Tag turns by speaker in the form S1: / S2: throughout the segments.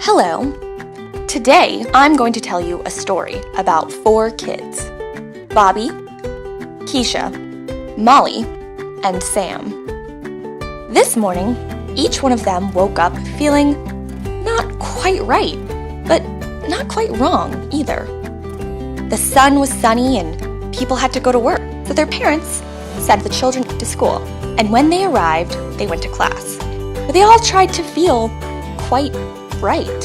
S1: Hello. Today, I'm going to tell you a story about 4 kids: Bobby, Keisha, Molly, and Sam. This morning, each one of them woke up feeling not quite right, but not quite wrong either. The sun was sunny and people had to go to work, so their parents sent the children to school. And when they arrived, they went to class. But they all tried to feel quite right.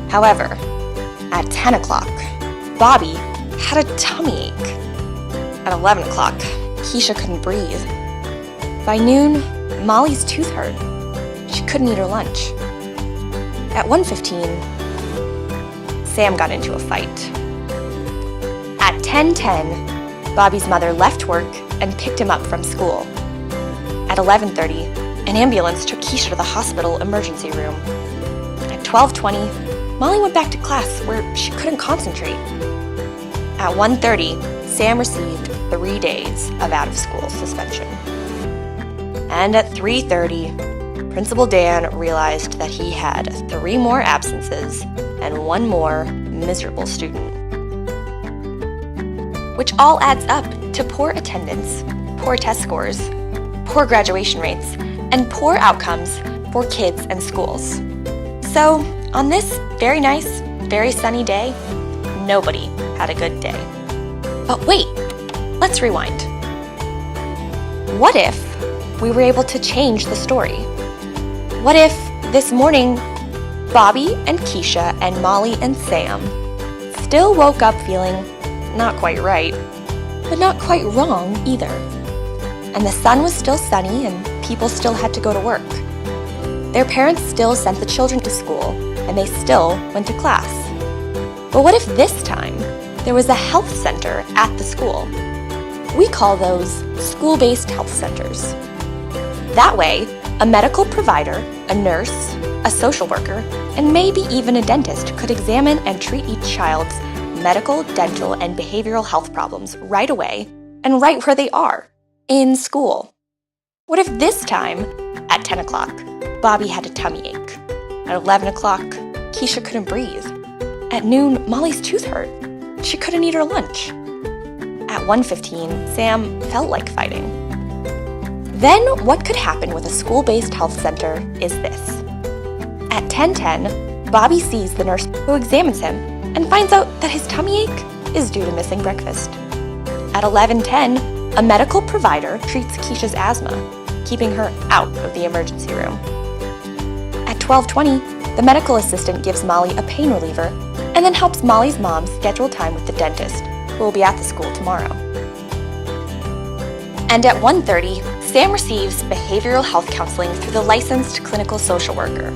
S1: However, at 10 o'clock, Bobby had a tummy ache. At 11 o'clock, Keisha couldn't breathe. By noon, Molly's tooth hurt. She couldn't eat her lunch. At 1:15, Sam got into a fight. At 10:10, Bobby's mother left work and picked him up from school. At 11:30, an ambulance took Keisha to the hospital emergency room. At 12:20, Molly went back to class where she couldn't concentrate. At 1:30, Sam received 3 days of out-of-school suspension. And at 3:30, Principal Dan realized that he had 3 more absences and 1 more miserable student, which all adds up to poor attendance, poor test scores, poor graduation rates, and poor outcomes for kids and schools. So, on this very nice, very sunny day, nobody had a good day. But wait, let's rewind. What if we were able to change the story? What if this morning, Bobby and Keisha and Molly and Sam still woke up feeling not quite right, but not quite wrong either? And the sun was still sunny and people still had to go to work. Their parents still sent the children to school and they still went to class. But what if this time there was a health center at the school? We call those school-based health centers. That way, a medical provider, a nurse, a social worker, and maybe even a dentist could examine and treat each child's medical, dental, and behavioral health problems right away and right where they are, in school. What if this time, at 10 o'clock, Bobby had a tummy ache? At 11 o'clock, Keisha couldn't breathe. At noon, Molly's tooth hurt. She couldn't eat her lunch. At 1:15, Sam felt like fighting. Then what could happen with a school-based health center is this. At 10:10, Bobby sees the nurse who examines him and finds out that his tummy ache is due to missing breakfast. At 11:10, a medical provider treats Keisha's asthma, keeping her out of the emergency room. At 12:20, the medical assistant gives Molly a pain reliever and then helps Molly's mom schedule time with the dentist, who will be at the school tomorrow. And at 1:30, Sam receives behavioral health counseling through the licensed clinical social worker.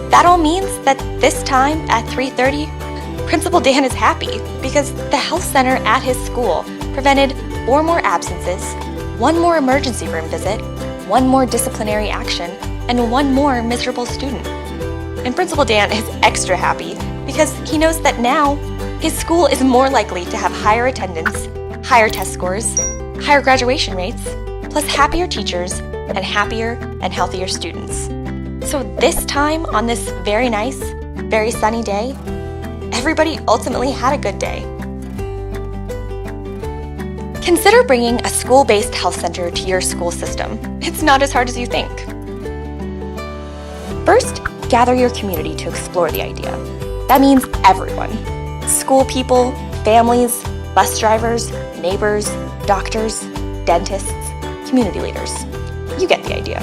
S1: That all means that this time at 3:30, Principal Dan is happy because the health center at his school prevented 4 more absences, 1 more emergency room visit, 1 more disciplinary action, and 1 more miserable student. And Principal Dan is extra happy because he knows that now his school is more likely to have higher attendance, higher test scores, higher graduation rates, plus happier teachers and happier and healthier students. So this time, on this very nice, very sunny day, everybody ultimately had a good day. Consider bringing a school-based health center to your school system. It's not as hard as you think. First, gather your community to explore the idea. That means everyone. School people, families, bus drivers, neighbors, doctors, dentists, community leaders. You get the idea.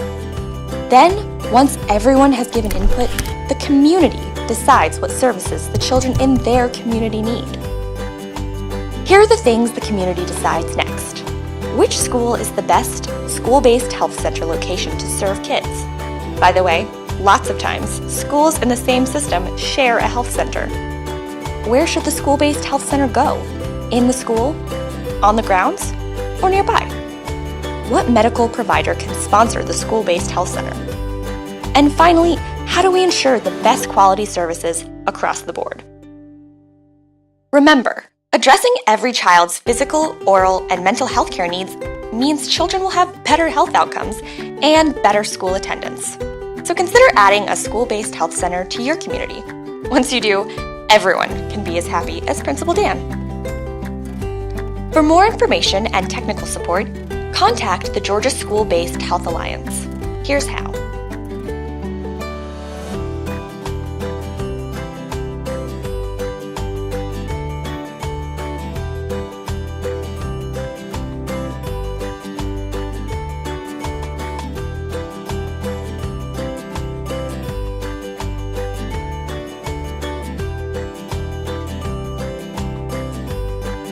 S1: Then, once everyone has given input, the community decides what services the children in their community need. Here are the things the community decides next. Which school is the best school-based health center location to serve kids? By the way, lots of times, schools in the same system share a health center. Where should the school-based health center go? In the school? On the grounds? Or nearby? What medical provider can sponsor the school-based health center? And finally, how do we ensure the best quality services across the board? Remember, addressing every child's physical, oral, and mental health care needs means children will have better health outcomes and better school attendance. So consider adding a school-based health center to your community. Once you do, everyone can be as happy as Principal Dan. For more information and technical support, contact the Georgia School-Based Health Alliance. Here's how.